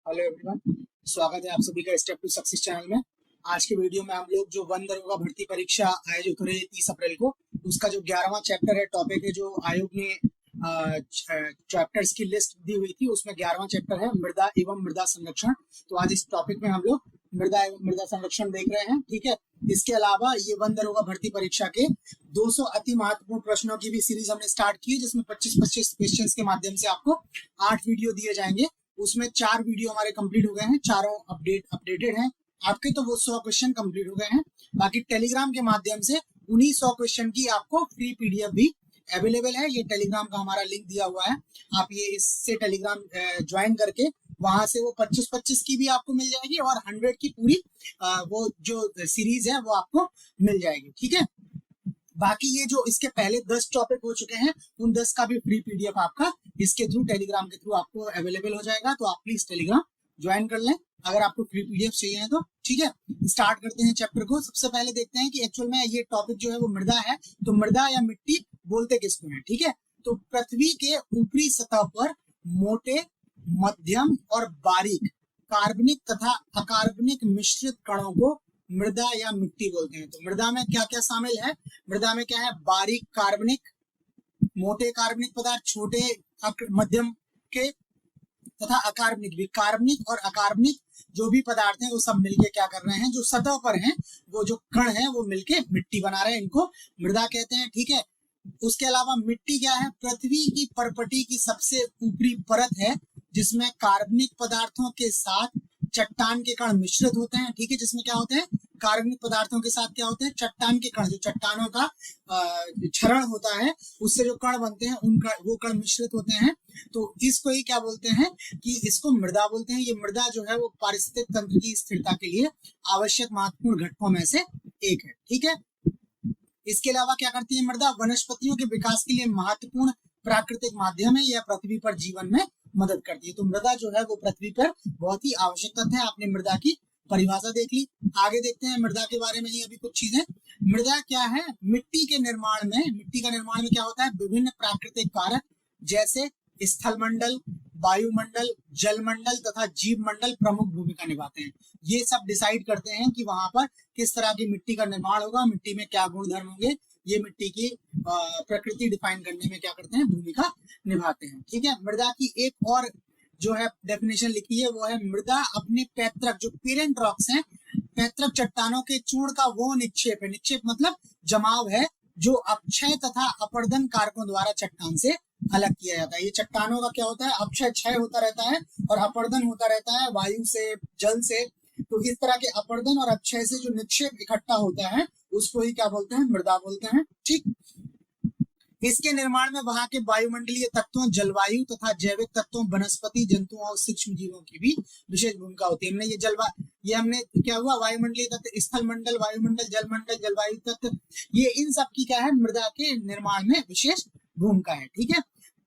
Hello everyone, स्वागत है आप सभी का स्टेप टू सक्सेस चैनल में। आज के वीडियो में हम लोग जो वन दरोगा भर्ती परीक्षा आयोजित हो रही है 30 अप्रैल को, उसका जो 11वां चैप्टर है, टॉपिक है, जो आयोग ने चैप्टर्स की लिस्ट दी हुई थी, उसमें 11वां चैप्टर है मृदा एवं मृदा संरक्षण। तो आज इस टॉपिक में हम लोग मृदा एवं मृदा संरक्षण देख रहे हैं। ठीक है, इसके अलावा ये वन दरोगा भर्ती परीक्षा के 200 अति महत्वपूर्ण प्रश्नों की भी सीरीज हमने स्टार्ट की है, जिसमें 25-25 क्वेश्चंस के माध्यम से आपको 8 वीडियो दिए जाएंगे। उसमें 4 वीडियो हमारे कंप्लीट हो गए हैं, चारों अपडेटेड हैं आपके, तो वो 100 क्वेश्चन कंप्लीट हो गए हैं। बाकी टेलीग्राम के माध्यम से उन्हीं 100 क्वेश्चन की आपको फ्री पीडीएफ भी अवेलेबल है। ये टेलीग्राम का हमारा लिंक दिया हुआ है, आप ये इससे टेलीग्राम ज्वाइन करके वहां से वो 25-25 की भी आपको मिल जाएगी और 100 की पूरी वो जो सीरीज है वो आपको मिल जाएगी। ठीक है, बाकी ये जो इसके पहले 10 टॉपिक हो चुके हैं, उन 10 का भी फ्री पीडीएफ आपका इसके थ्रू, टेलीग्राम के थ्रू आपको अवेलेबल हो जाएगा। तो आप प्लीज टेलीग्राम ज्वाइन कर लें अगर आपको फ्री पीडीएफ चाहिए है तो। ठीक है, स्टार्ट करते हैं चैप्टर को। सबसे पहले देखते हैं कि एक्चुअल में ये टॉपिक जो है वो मृदा है, तो मृदा या मिट्टी बोलते किसको है। ठीक है, तो पृथ्वी के ऊपरी सतह पर मोटे, मध्यम और बारीक कार्बनिक तथा अकार्बनिक मिश्रित कणों को मृदा या मिट्टी बोलते हैं। तो मृदा में क्या क्या शामिल है? मृदा में क्या है? बारीक कार्बनिक, मोटे कार्बनिक पदार्थ, छोटे मध्यम के तथा अकार्बनिक भी। कार्बनिक और अकार्बनिक जो भी पदार्थ हैं वो सब मिलके क्या कर रहे हैं, जो सतह पर हैं, वो जो कण हैं वो मिलके मिट्टी बना रहे हैं, इनको मृदा कहते हैं। ठीक है, उसके अलावा मिट्टी क्या है? पृथ्वी की परपटी की सबसे ऊपरी परत है, जिसमें कार्बनिक पदार्थों के साथ चट्टान के कण मिश्रित होते हैं। ठीक है, जिसमें क्या होते हैं? कार्बनिक पदार्थों के साथ क्या होते हैं? चट्टान के कण, जो चट्टानों का क्षरण होता है, उससे जो कण बनते हैं उनका वो कण मिश्रित होते हैं। तो इसको ही क्या बोलते हैं कि इसको मृदा बोलते हैं। ये मृदा जो है वो पारिस्थितिक तंत्र की स्थिरता के लिए आवश्यक महत्वपूर्ण घटकों में से एक है। ठीक है, इसके अलावा क्या करती है मृदा? वनस्पतियों के विकास के लिए महत्वपूर्ण प्राकृतिक माध्यम है, यह पृथ्वी पर जीवन में मदद करती है। तो मृदा जो है वो पृथ्वी पर बहुत ही आवश्यक तत्व है। आपने मृदा की परिभाषा देख ली, आगे देखते हैं मृदा के बारे में ही अभी कुछ चीजें। मृदा क्या है? मिट्टी के निर्माण में, मिट्टी का निर्माण में क्या होता है? विभिन्न प्राकृतिक कारक जैसे स्थलमंडल, वायुमंडल, जलमंडल तथा जीव मंडल प्रमुख भूमिका निभाते हैं। ये सब डिसाइड करते हैं कि वहां पर किस तरह की मिट्टी का निर्माण होगा, मिट्टी में क्या गुणधर्म होंगे। ये मिट्टी की प्रकृति डिफाइन करने में क्या करते हैं? भूमिका निभाते हैं। ठीक है, मृदा की एक और जो है डेफिनेशन लिखी है, वो है मृदा अपने पैतृक, जो पेरेंट रॉक्स हैं, पैतृक चट्टानों के चूर्ण का वो निक्षेप है। निक्षेप मतलब जमाव है, जो अपक्षय तथा अपर्दन कारकों द्वारा चट्टान से अलग किया जाता है। ये चट्टानों का क्या होता है? अक्षय क्षय होता रहता है और अपर्दन होता रहता है वायु से, जल से। तो इस तरह के अपर्दन और अक्षय से जो निक्षेप इकट्ठा होता है उसको ही क्या बोलते हैं? मृदा बोलते हैं। ठीक, इसके निर्माण में वहां के वायुमंडलीय तत्वों, जलवायु तथा जैविक तत्वों, वनस्पति, जंतुओं और सूक्ष्म जीवों की भी विशेष भूमिका होती है। हमने ये हमने क्या हुआ? वायुमंडलीय तत्व, स्थल मंडल, वायुमंडल, जलमंडल, जलवायु तत्व, ये इन सब की क्या है? मृदा के निर्माण में विशेष भूमिका है। ठीक है,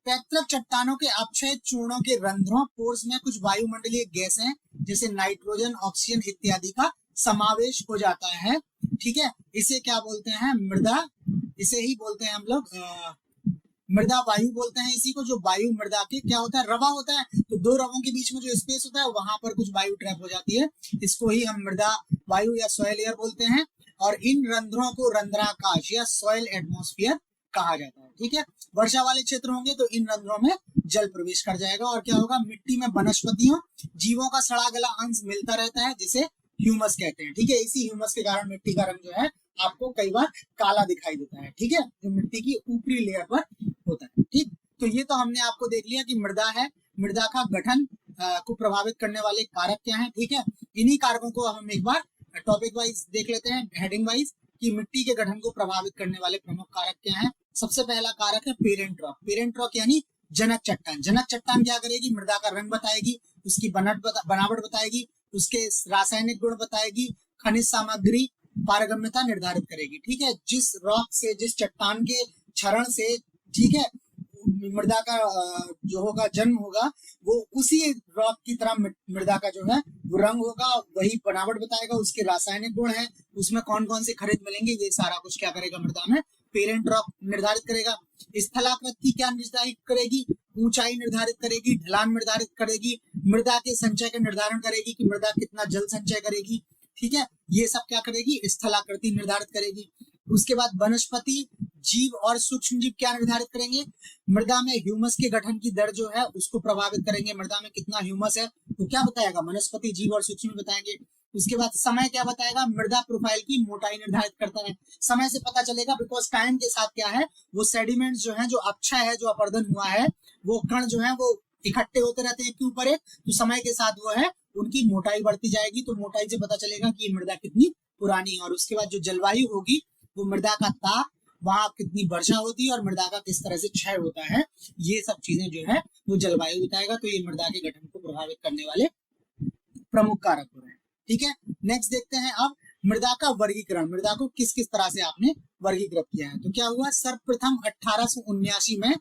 पैतृक चट्टानों के अपक्षय चूर्णों के रंध्रों, पोर्स में कुछ वायुमंडलीय गैसें जैसे नाइट्रोजन, ऑक्सीजन इत्यादि का समावेश हो जाता है। ठीक है, इसे क्या बोलते हैं? मृदा। इसे ही बोलते हैं हम लोग मृदा वायु बोलते हैं इसी को। जो वायु मृदा के क्या होता है? रवा होता है, तो दो रवों के बीच में जो स्पेस होता है वहां पर कुछ वायु ट्रैप हो जाती है, इसको ही हम मृदा वायु या सॉइल एयर बोलते हैं। और इन रंध्रों को रंध्राकाश या सॉइल एटमॉस्फेयर कहा जाता है। ठीक है, वर्षा वाले क्षेत्र होंगे तो इन रंध्रों में जल प्रवेश कर जाएगा और क्या होगा? मिट्टी में वनस्पतियों, जीवों का सड़ा गला अंश मिलता रहता है, जिसे ह्यूमस कहते हैं। ठीक है, इसी ह्यूमस के कारण मिट्टी का रंग जो है आपको कई बार काला दिखाई देता है। ठीक है, जो मिट्टी की ऊपरी लेयर पर होता है। ठीक, तो ये तो हमने आपको देख लिया कि मृदा है। मृदा का गठन को प्रभावित करने वाले कारक क्या हैं। ठीक है, इन्हीं कारकों को हम एक बार टॉपिक वाइज देख लेते हैं, हेडिंग वाइज, कि मिट्टी के गठन को प्रभावित करने वाले प्रमुख कारक क्या हैं। सबसे पहला कारक है पेरेंट रॉक। पेरेंट रॉक यानी जनक चट्टान। जनक चट्टान क्या करेगी? मृदा का रंग बताएगी, उसकी बनावट बताएगी, उसके रासायनिक गुण बताएगी, खनिज सामग्री, पारगम्यता निर्धारित करेगी। ठीक है, जिस रॉक से, जिस चट्टान के क्षरण से, ठीक है, मृदा का जो होगा जन्म होगा, वो उसी रॉक की तरह मृदा का जो है वो रंग होगा, वही बनावट बताएगा, उसके रासायनिक गुण है, उसमें कौन कौन से खनिज मिलेंगे, ये सारा कुछ क्या करेगा? मृदा में पेरेंट रॉक निर्धारित करेगा। स्थलाकृति क्या निर्धारित करेगी? ऊंचाई निर्धारित करेगी, ढलान निर्धारित करेगी, मृदा के संचय का निर्धारण करेगी कि मृदा कितना जल संचय करेगी, ठीक है, ये सब क्या करेगी, स्थलाकृति निर्धारित करेगी। उसके बाद वनस्पति जीव और सूक्ष्म जीव क्या निर्धारित करेंगे, मृदा में ह्यूमस के गठन की दर जो है उसको प्रभावित करेंगे, मृदा में कितना ह्यूमस है तो क्या बताएगा, वनस्पति जीव और सूक्ष्म बताएंगे। उसके बाद समय क्या बताएगा, मृदा प्रोफाइल की मोटाई निर्धारित करता है, समय से पता चलेगा, बिकॉज टाइम के साथ क्या है, वो सेडिमेंट जो है, जो अक्षय है, जो अपरदन हुआ है, वो कण जो है वो इकट्ठे होते रहते हैं, क्यों परे, तो समय के साथ वो है उनकी मोटाई बढ़ती जाएगी, तो मोटाई से पता चलेगा कि ये मृदा कितनी पुरानी है। और उसके बाद जो जलवायु होगी, वो मृदा का ताप, वहां कितनी वर्षा होती है और मृदा का किस तरह से क्षय होता है, ये सब चीजें जो है वो जलवायु बताएगा। तो ये मृदा के गठन को प्रभावित करने वाले प्रमुख कारक हो रहे हैं, ठीक है। नेक्स्ट देखते हैं अब मृदा का वर्गीकरण, मृदा को किस किस तरह से आपने वर्गीकृत किया है। तो क्या हुआ, सर्वप्रथम 1879 में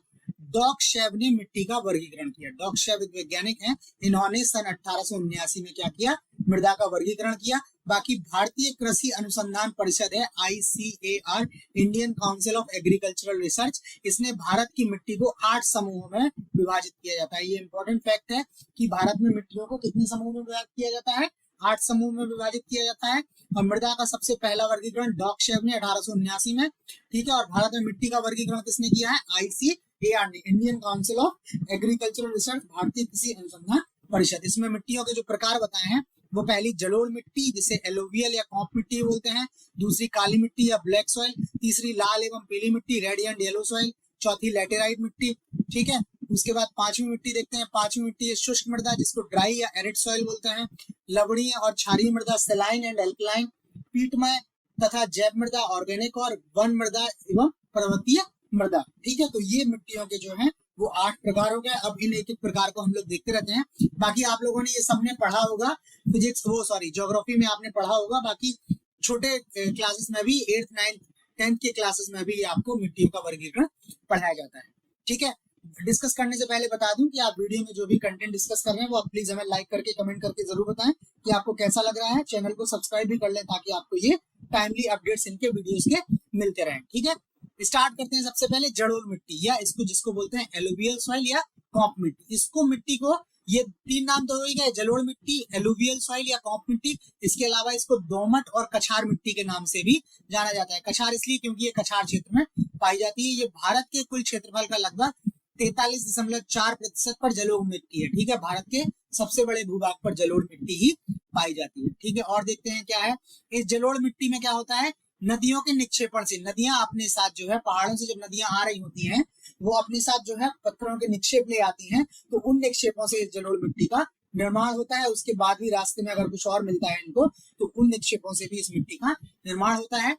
डॉकशेव ने मिट्टी का वर्गीकरण किया। डॉकशेव एक वैज्ञानिक हैं, इन्होंने सन 1879 में क्या किया, मृदा का वर्गीकरण किया। बाकी भारतीय कृषि अनुसंधान परिषद है, ICAR, Indian council of agricultural research, इसने भारत की मिट्टी को 8 समूहों में विभाजित किया जाता है। ये इंपॉर्टेंट फैक्ट है कि भारत में मिट्टियों को कितने समूह में विभाजित किया जाता है, 8 समूह में विभाजित किया जाता है। और मृदा का सबसे पहला वर्गीकरण डॉकशेव ने 1879 में, ठीक है। और भारत में मिट्टी का वर्गीकरण किसने किया है, ICAR ने, Indian council of agricultural research, भारतीय कृषि अनुसंधान परिषद। इसमें मिट्टियों के जो प्रकार बताए हैं, वो पहली जलोढ़ मिट्टी जिसे एलोवियल या कॉप मिट्टी बोलते हैं, दूसरी काली मिट्टी या ब्लैक सॉइल, तीसरी लाल एवं पीली मिट्टी रेड एंड येलो सॉइल, चौथी लैटेराइट मिट्टी, ठीक है। उसके बाद पांचवी मिट्टी देखते हैं, पांचवी मिट्टी है शुष्क मृदा जिसको ड्राई या एरिड सॉइल बोलते हैं, लवणीय और क्षारीय मृदा सेलाइन एंड एल्कलाइन, पीटमय तथा जैव मृदा ऑर्गेनिक, और वन मृदा एवं पर्वतीय मृदा, ठीक है। तो ये मिट्टियों के जो है वो 8 प्रकार हो गए। अब इन एक एक प्रकार को हम लोग देखते रहते हैं। बाकी आप लोगों ने ये सबने पढ़ा होगा, फिजिक्स ज्योग्राफी में आपने पढ़ा होगा, बाकी छोटे क्लासेस में भी 8th 9th 10th के क्लासेस में भी आपको मिट्टियों का वर्गीकरण पढ़ाया जाता है, ठीक है। डिस्कस करने से पहले बता दूं कि आप वीडियो में जो भी कंटेंट डिस्कस कर रहे हैं वो आप प्लीज हमें लाइक करके कमेंट करके जरूर बताएं कि आपको कैसा लग रहा है। चैनल को सब्सक्राइब भी कर लें ताकि आपको ये टाइमली अपडेट्स इनके वीडियोस के मिलते रहें, ठीक है। स्टार्ट करते हैं सबसे पहले जलोढ़ मिट्टी, या इसको जिसको बोलते हैं एलुवियल सॉइल या कॉप मिट्टी। इसको मिट्टी को ये 3 नाम तो हो ही गए, जलोढ़ मिट्टी, एलुवियल सॉइल या कॉप मिट्टी। इसके अलावा इसको दोमट और कछार मिट्टी के नाम से भी जाना जाता है। कछार इसलिए क्योंकि ये कछार क्षेत्र में पाई जाती है। ये भारत के कुल क्षेत्रफल का लगभग 43.4% पर जलोढ़ मिट्टी है, ठीक है। भारत के सबसे बड़े भूभाग पर जलोढ़ मिट्टी ही पाई जाती है, ठीक है। और देखते हैं क्या है, इस जलोढ़ मिट्टी में क्या होता है, नदियों के निक्षेपण से, नदियां अपने साथ जो है, पहाड़ों से जब नदियां आ रही होती हैं वो अपने साथ जो है पत्थरों के निक्षेप ले आती हैं, तो उन निक्षेपों से इस जलोढ़ मिट्टी का निर्माण होता है। उसके बाद भी रास्ते में अगर कुछ और मिलता है इनको, तो उन निक्षेपों से भी इस मिट्टी का निर्माण होता है।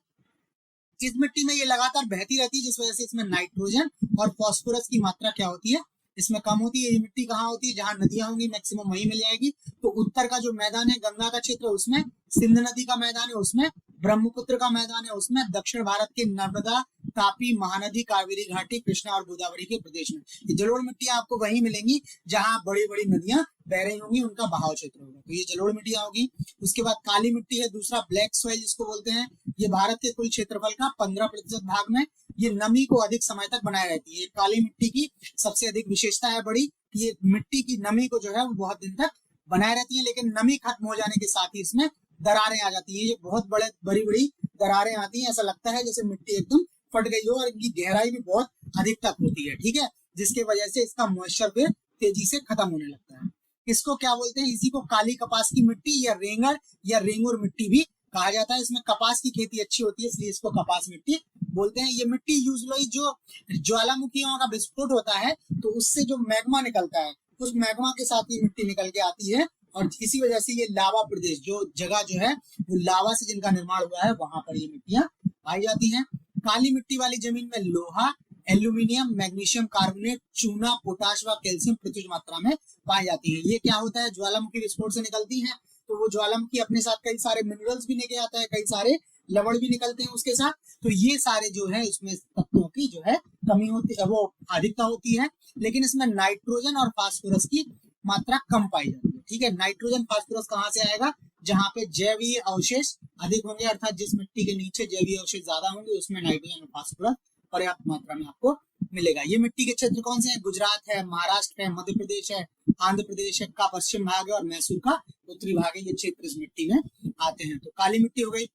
इस मिट्टी में ये लगातार बहती रहती है, जिस वजह से इसमें नाइट्रोजन और फास्फोरस की मात्रा क्या होती है, इसमें कम होती है। ये मिट्टी कहाँ होती है, जहां नदियां होंगी मैक्सिमम वहीं मिल जाएगी। तो उत्तर का जो मैदान है गंगा का क्षेत्र, उसमें सिंध नदी का मैदान है, उसमें ब्रह्मपुत्र का मैदान है, उसमें दक्षिण भारत के नर्मदा, तापी, महानदी, कावेरी घाटी, कृष्णा और गोदावरी के प्रदेश में ये जलोढ़ मिट्टियां आपको वहीं मिलेंगी जहां बड़ी बड़ी नदियां बह रही होंगी, उनका बहाव क्षेत्र होगा, तो ये जलोढ़ मिट्टियां होगी। उसके बाद काली मिट्टी है दूसरा, ब्लैक सॉइल जिसको बोलते हैं। ये भारत के कुल क्षेत्रफल का 15% भाग में ये नमी को अधिक समय तक बनाए रहती है। काली मिट्टी की सबसे अधिक विशेषता है बड़ी, ये मिट्टी की नमी को जो है वो बहुत दिन तक बनाए रहती है, लेकिन नमी खत्म हो जाने के साथ ही इसमें दरारें आ जाती है। ये बहुत बड़ी बड़ी दरारें आती हैं, ऐसा लगता है जैसे मिट्टी एकदम फट गई हो, और इनकी गहराई भी बहुत अधिक तक होती है, ठीक है, जिसके वजह से इसका मॉइस्चर फिर तेजी से खत्म होने लगता है। इसको क्या बोलते हैं, इसी को काली कपास की मिट्टी या रेंगड़ या रेंगुर मिट्टी भी कहा जाता है। इसमें कपास की खेती अच्छी होती है, इसलिए इसको कपास मिट्टी बोलते हैं। ये मिट्टी यूजुअली जो ज्वालामुखियों का विस्फोट होता है तो उससे जो मैग्मा निकलता है, उस मैग्मा के साथ ये मिट्टी निकल के आती है, और इसी वजह से ये लावा प्रदेश, जो जगह जो है वो लावा से जिनका निर्माण हुआ है, वहां पर ये मिट्टियां पाई जाती हैं। काली मिट्टी वाली जमीन में लोहा, एल्यूमिनियम, मैग्नीशियम कार्बोनेट, चूना, पोटाश व कैल्शियम प्रचुर मात्रा में पाई जाती है। ये क्या होता है, ज्वालामुखी विस्फोट से निकलती हैं, तो वो ज्वालामुखी अपने साथ कई सारे मिनरल्स भी लेके आता है, कई सारे लवण भी निकलते हैं उसके साथ। तो ये सारे जो है इसमें तत्वों की जो है कमी होती है, वो अधिकता होती है, लेकिन इसमें नाइट्रोजन और फास्फोरस की मात्रा कम पाई जाती है, ठीक है। नाइट्रोजन फास्फोरस कहाँ से आएगा, जहां पे जैवीय अवशेष अधिक होंगे, अर्थात जिस मिट्टी के नीचे जैवीय अवशेष ज्यादा होंगे उसमें नाइट्रोजन और फास्फोरस पर्याप्त मात्रा में आपको मिलेगा। ये मिट्टी के क्षेत्र कौन से हैं? गुजरात है, महाराष्ट्र है, मध्य प्रदेश है, आंध्र प्रदेश का पश्चिम भाग है और मैसूर का उत्तरी भाग है। ये क्षेत्र इस मिट्टी में आते हैं। तो काली मिट्टी हो गई।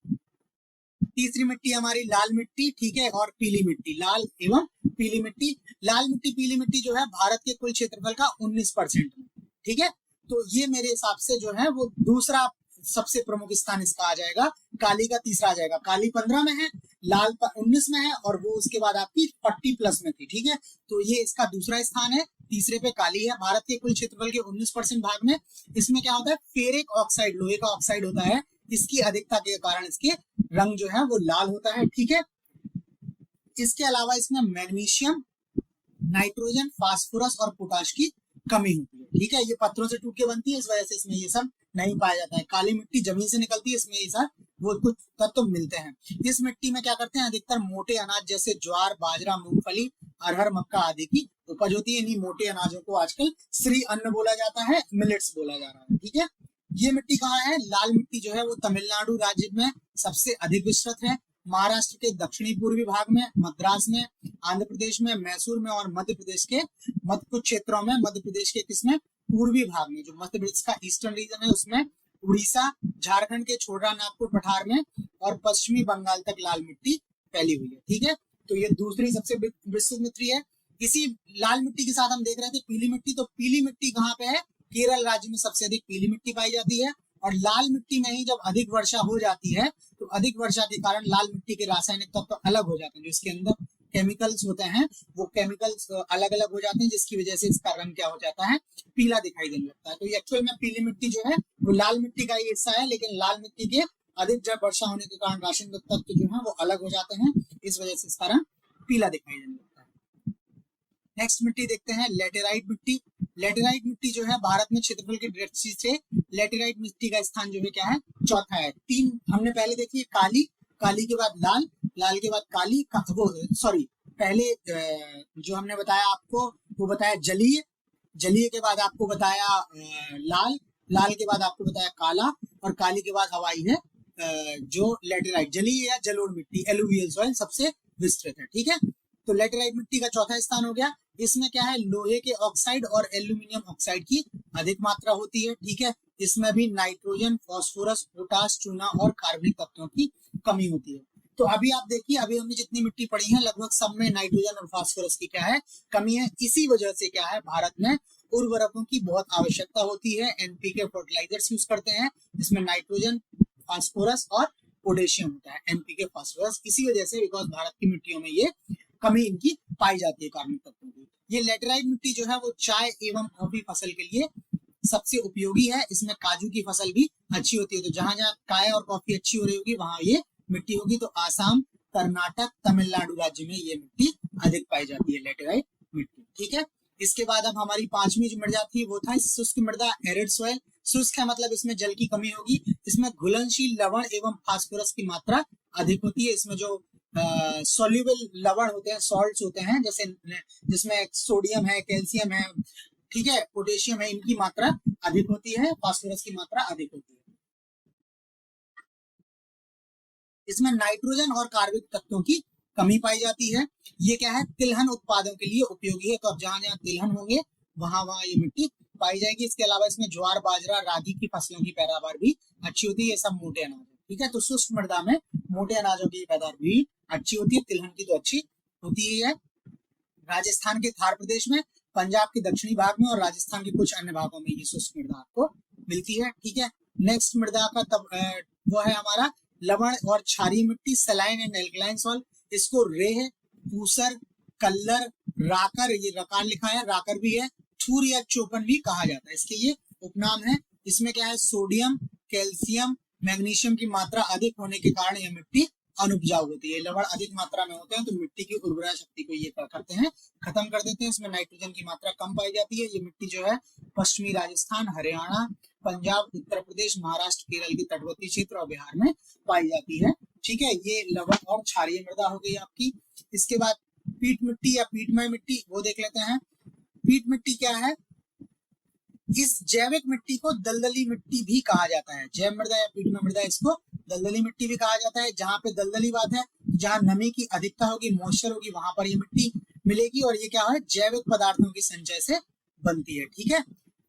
तीसरी मिट्टी हमारी लाल मिट्टी, ठीक है, और पीली मिट्टी। लाल एवं पीली मिट्टी। लाल मिट्टी पीली मिट्टी जो है भारत के कुल क्षेत्रफल का 19% में, ठीक है। तो ये मेरे हिसाब से जो है वो दूसरा सबसे प्रमुख स्थान इसका आ जाएगा। काली का तीसरा आ जाएगा। काली 15 में है, लाल 19 में है और वो उसके बाद आपकी 40+ में थी, ठीक है। तो ये इसका दूसरा स्थान है। तीसरे पे काली है। भारत के कुल क्षेत्रफल के 19% भाग में इसमें क्या होता है? फेरिक ऑक्साइड, लोहे का ऑक्साइड होता है। इसकी अधिकता के कारण इसके रंग जो है वो लाल होता है, ठीक है। इसके अलावा इसमें मैग्नीशियम, नाइट्रोजन, फास्फोरस और पोटाश की कमी होती है, ठीक है। ये पत्थरों से टूट के बनती है, इस वजह से इसमें ये सब नहीं पाया जाता है। काली मिट्टी जमीन से निकलती है, इसमें ये सब वो कुछ तत्व मिलते हैं। इस मिट्टी में क्या करते हैं? अधिकतर मोटे अनाज जैसे ज्वार, बाजरा, मूंगफली, अरहर, मक्का आदि की उपज होती है। इन्हीं मोटे अनाजों को आजकल श्री अन्न बोला जाता है, मिलेट्स बोला जा रहा है, ठीक है। ये मिट्टी कहाँ है? लाल मिट्टी जो है वो तमिलनाडु राज्य में सबसे अधिक विस्तृत है। महाराष्ट्र के दक्षिणी पूर्वी भाग में, मद्रास में, आंध्र प्रदेश में, मैसूर में और मध्य प्रदेश के कुछ क्षेत्रों में, मध्य प्रदेश के किसमें? पूर्वी भाग में, जो मध्य प्रदेश का ईस्टर्न रीजन है उसमें, उड़ीसा, झारखंड के छोटा नागपुर पठार में और पश्चिमी बंगाल तक लाल मिट्टी फैली हुई है, ठीक है। तो ये दूसरी सबसे विस्तृत मिट्टी है। इसी लाल मिट्टी के साथ हम देख रहे थे पीली मिट्टी। तो पीली मिट्टी कहाँ पे है? केरल राज्य में सबसे अधिक पीली मिट्टी पाई जाती है। और लाल मिट्टी में ही जब अधिक वर्षा हो जाती है तो अधिक वर्षा के कारण लाल मिट्टी के रासायनिक तत्व अलग हो जाते हैं। जो इसके अंदर केमिकल्स होते हैं वो केमिकल्स अलग अलग हो जाते हैं, जिसकी वजह से इसका रंग क्या हो जाता है? पीला दिखाई देने लगता है। तो एक्चुअल में पीली मिट्टी जो है वो लाल मिट्टी का ही हिस्सा है, लेकिन लाल मिट्टी के अधिक जब वर्षा होने के कारण रासायनिक तत्व जो है वो अलग हो जाते हैं, इस वजह से इसका रंग पीला दिखाई देने लगता है। नेक्स्ट मिट्टी देखते हैं, लेटेराइट मिट्टी। लेटेराइट मिट्टी जो है भारत में क्षेत्रफल की दृष्टि से लेटेराइट मिट्टी का स्थान जो है क्या है? चौथा है। तीन हमने पहले देखी है, काली, काली के बाद लाल, लाल के बाद काली, पहले जो हमने बताया आपको वो बताया जलीय, जलीय के बाद आपको बताया लाल, लाल के बाद आपको बताया काला और काली के बाद हवाई है जो लेटेराइट, जलीय या जलोढ़ मिट्टी, एलुवियल सॉइल सबसे विस्तृत है, ठीक है। तो लेटेराइट मिट्टी का चौथा स्थान हो गया। इसमें क्या है? लोहे के ऑक्साइड और एल्यूमिनियम ऑक्साइड की अधिक मात्रा होती है, ठीक है। इसमें भी नाइट्रोजन, फास्फोरस, पोटाश, चूना और कार्बनिक तत्वों की कमी होती है। तो अभी आप देखिए, अभी हमने जितनी मिट्टी पढ़ी है लगभग सब में नाइट्रोजन और फास्फोरस की क्या है? कमी है। इसी वजह से क्या है? भारत में उर्वरकों की बहुत आवश्यकता होती है। एनपीके फर्टिलाइजर्स यूज करते हैं जिसमें नाइट्रोजन, फास्फोरस और पोटेशियम होता है, एनपीके, फास्फोरस। इसी वजह से बिकॉज भारत की मिट्टियों में ये कमी इनकी पाई जाती है कार्बनिक तत्वों की। ये लेटेराइट मिट्टी जो है वो चाय एवं कॉफी फसल के लिए सबसे उपयोगी है। इसमें काजू की फसल भी अच्छी होती है। तो जहां जहां चाय और कॉफी अच्छी हो रही होगी वहां ये मिट्टी होगी। तो आसाम, कर्नाटक, तमिलनाडु राज्य में ये मिट्टी अधिक पाई जाती है, लेटेराइट मिट्टी, ठीक है। इसके बाद अब हमारी पांचवी जो मृदा थी वो था शुष्क मृदा, एरिड सॉइल। शुष्क है मतलब इसमें जल की कमी होगी। इसमें घुलनशील लवण एवं फास्फोरस की मात्रा अधिक होती है। इसमें जो सोल्यूबल लवण होते हैं, सॉल्ट्स होते हैं, जैसे जिसमें सोडियम है, कैल्शियम है, ठीक है, पोटेशियम है, इनकी मात्रा अधिक होती है, फास्फोरस की मात्रा अधिक होती है। इसमें नाइट्रोजन और कार्बनिक तत्वों की कमी पाई जाती है। ये क्या है? तिलहन उत्पादन के लिए उपयोगी है। तो अब जहां जहां तिलहन होंगे वहां वहां ये मिट्टी पाई जाएगी। इसके अलावा इसमें ज्वार, बाजरा, रागी की फसलों की पैदावार भी अच्छी होती है। ये सब मोटे अनाज है, ठीक है। तो शुष्क मृदा में मोटे अनाजों की पैदावार भी अच्छी होती है। तिलहन की तो अच्छी होती ही है। राजस्थान के थार प्रदेश में, पंजाब के दक्षिणी भाग में और राजस्थान के कुछ अन्य भागों में ये शुष्क मृदा आपको मिलती है, ठीक है। नेक्स्ट मृदा का वो है हमारा लवण और क्षारीय मिट्टी, सलाइन एंड एल्कलाइन सॉइल। इसको रेह, पूसर, कल्लर, राकर, ये रकार लिखा है, राकर भी है, थूर या चोपन भी कहा जाता है। इसके ये उपनाम है। इसमें क्या है? सोडियम, कैल्शियम, मैग्नीशियम की मात्रा अधिक होने के कारण यह मिट्टी अनुपजाऊ होती है। लवण अधिक मात्रा में होते हैं तो मिट्टी की उर्वरा शक्ति को ये क्या करते हैं? खत्म कर देते हैं। इसमें नाइट्रोजन की मात्रा कम पाई जाती है। ये मिट्टी जो है पश्चिमी राजस्थान, हरियाणा, पंजाब, उत्तर प्रदेश, महाराष्ट्र, केरल के तटवर्ती क्षेत्र और बिहार में पाई जाती है, ठीक है। ये लवण और क्षारीय मृदा हो गई आपकी। इसके बाद पीट मिट्टी या पीटमय मिट्टी वो देख लेते हैं। पीट मिट्टी क्या है? इस जैविक मिट्टी को दलदली मिट्टी भी कहा जाता है। जैव मृदा या पीटमय मृदा इसको दलदली मिट्टी भी कहा जाता है। जहां पे दलदली बात है, जहां नमी की अधिकता होगी, मॉइस्चर होगी, वहां पर ये मिट्टी मिलेगी और ये क्या है, जैविक पदार्थों के संचय से बनती है। ठीक है,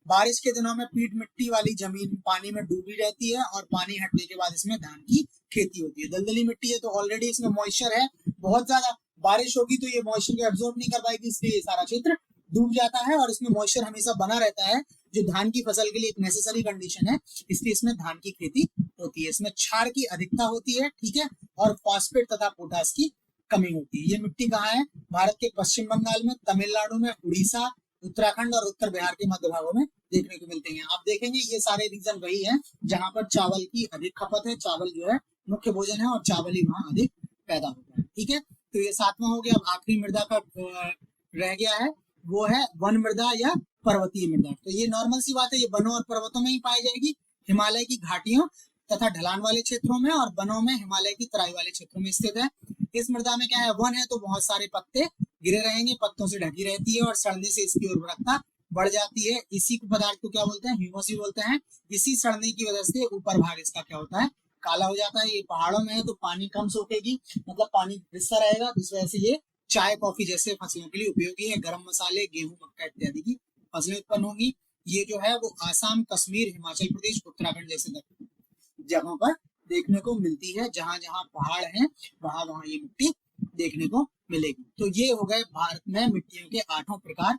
बारिश के दिनों में पीट मिट्टी वाली जमीन पानी में डूबी रहती है और पानी हटने के बाद इसमें धान की खेती होती है। दलदली मिट्टी है तो ऑलरेडी इसमें मॉइस्चर है, बहुत ज्यादा बारिश होगी तो ये मॉइस्चर को एब्जॉर्ब नहीं कर पाएगी, इसलिए ये सारा क्षेत्र डूब जाता है और इसमें मॉइस्चर हमेशा बना रहता है, जो धान की फसल के लिए एक नेसेसरी कंडीशन है, इसलिए इसमें धान की खेती होती है। इसमें क्षार की अधिकता होती है, ठीक है, और फॉस्फेट तथा पोटास की कमी होती है। ये मिट्टी कहाँ है, भारत के पश्चिम बंगाल में, तमिलनाडु में, उड़ीसा, उत्तराखंड और उत्तर बिहार के मध्य भागों में देखने को मिलते हैं। आप देखेंगे ये सारे रीजन वही है जहां पर चावल की अधिक खपत है, चावल जो है मुख्य भोजन है और चावल ही वहां अधिक पैदा होता है। ठीक है, तो ये 7वां हो गया। अब आखिरी मृदा का रह गया है, वो है वन मृदा या पर्वतीय मृदा। तो ये नॉर्मल सी बात है, ये वनों और पर्वतों में ही पाई जाएगी, हिमालय की घाटियों तथा ढलान वाले क्षेत्रों में, और वनों में हिमालय की तराई वाले क्षेत्रों में स्थित है। इस मृदा में क्या है, वन है तो बहुत सारे पत्ते गिरे रहेंगे, पत्तों से ढकी रहती है और सड़ने से इसकी उर्वरकता बढ़ जाती है। इसी पदार्थ को क्या बोलते हैं, ह्यूमस ही बोलते हैं। इसी सड़ने की वजह से ऊपर भाग इसका क्या होता है, काला हो जाता है। ये पहाड़ों में है तो पानी कम सोखेगी, मतलब पानी रिसता रहेगा, इस वजह से ये चाय कॉफी जैसे फसलों के लिए उपयोगी है। गरम मसाले, गेहूं, मक्का इत्यादि की फसलें उत्पन्न होंगी। ये जो है वो आसाम, कश्मीर, हिमाचल प्रदेश, उत्तराखंड जैसे जगहों पर देखने को मिलती है। जहां जहां पहाड़ हैं वहां वहां ये मिट्टी देखने को मिलेगी। तो ये हो गए भारत में मिट्टियों के 8 प्रकार।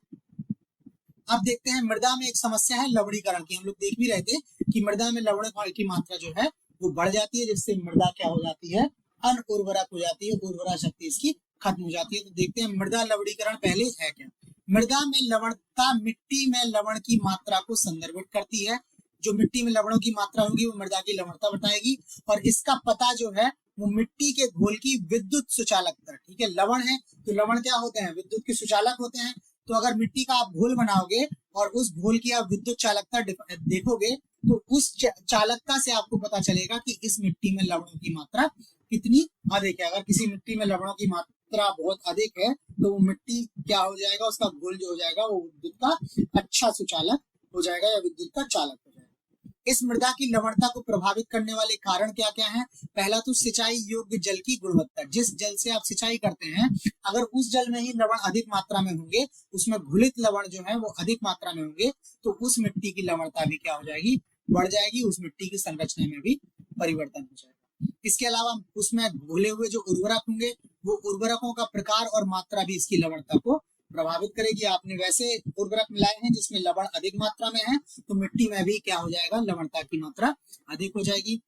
अब देखते हैं मृदा में एक समस्या है लवणीकरण की। हम लोग देख भी रहे थे कि मृदा में लवण की मात्रा जो है वो बढ़ जाती है, जिससे मृदा क्या हो जाती है, अनउर्वरक हो जाती है, उर्वरा शक्ति इसकी खत्म हो जाती है। तो देखते हैं मृदा लवणीकरण पहले है क्या। मृदा में लवणता मिट्टी में लवण की मात्रा को संदर्भित करती है। जो मिट्टी में लवणों की मात्रा होगी वो मृदा की लवणता बताएगी, और इसका पता जो है वो मिट्टी के घोल की विद्युत सुचालकता। ठीक है, लवण है तो लवण क्या होते हैं, विद्युत के सुचालक होते हैं। तो अगर मिट्टी का आप घोल बनाओगे और उस घोल की आप विद्युत चालकता देखोगे तो उस चालकता से आपको पता चलेगा कि इस मिट्टी में लवणों की मात्रा कितनी अधिक है। अगर किसी मिट्टी में लवणों की मात्रा बहुत अधिक है तो वो मिट्टी क्या हो जाएगा, उसका घोल जो हो जाएगा वो विद्युत का अच्छा सुचालक हो जाएगा या विद्युत का चालक हो जाएगा। इस मृदा की लवणता को प्रभावित करने वाले कारण क्या क्या हैं। पहला तो सिंचाई योग्य जल की गुणवत्ता। जिस जल से आप सिंचाई करते हैं, अगर उस जल में ही लवण अधिक मात्रा में होंगे, उसमें घुलित लवण जो है वो अधिक मात्रा में होंगे, तो उस मिट्टी की लवणता भी क्या हो जाएगी, बढ़ जाएगी, उस मिट्टी की संरचना में भी परिवर्तन हो जाएगा। इसके अलावा उसमें घुले हुए जो उर्वरक होंगे, वो उर्वरकों का प्रकार और मात्रा भी इसकी लवणता को प्रभावित करेगी। आपने वैसे उर्वरक मिलाए हैं जिसमें लवण अधिक मात्रा में है, तो मिट्टी में भी क्या हो जाएगा, लवणता की मात्रा अधिक हो जाएगी।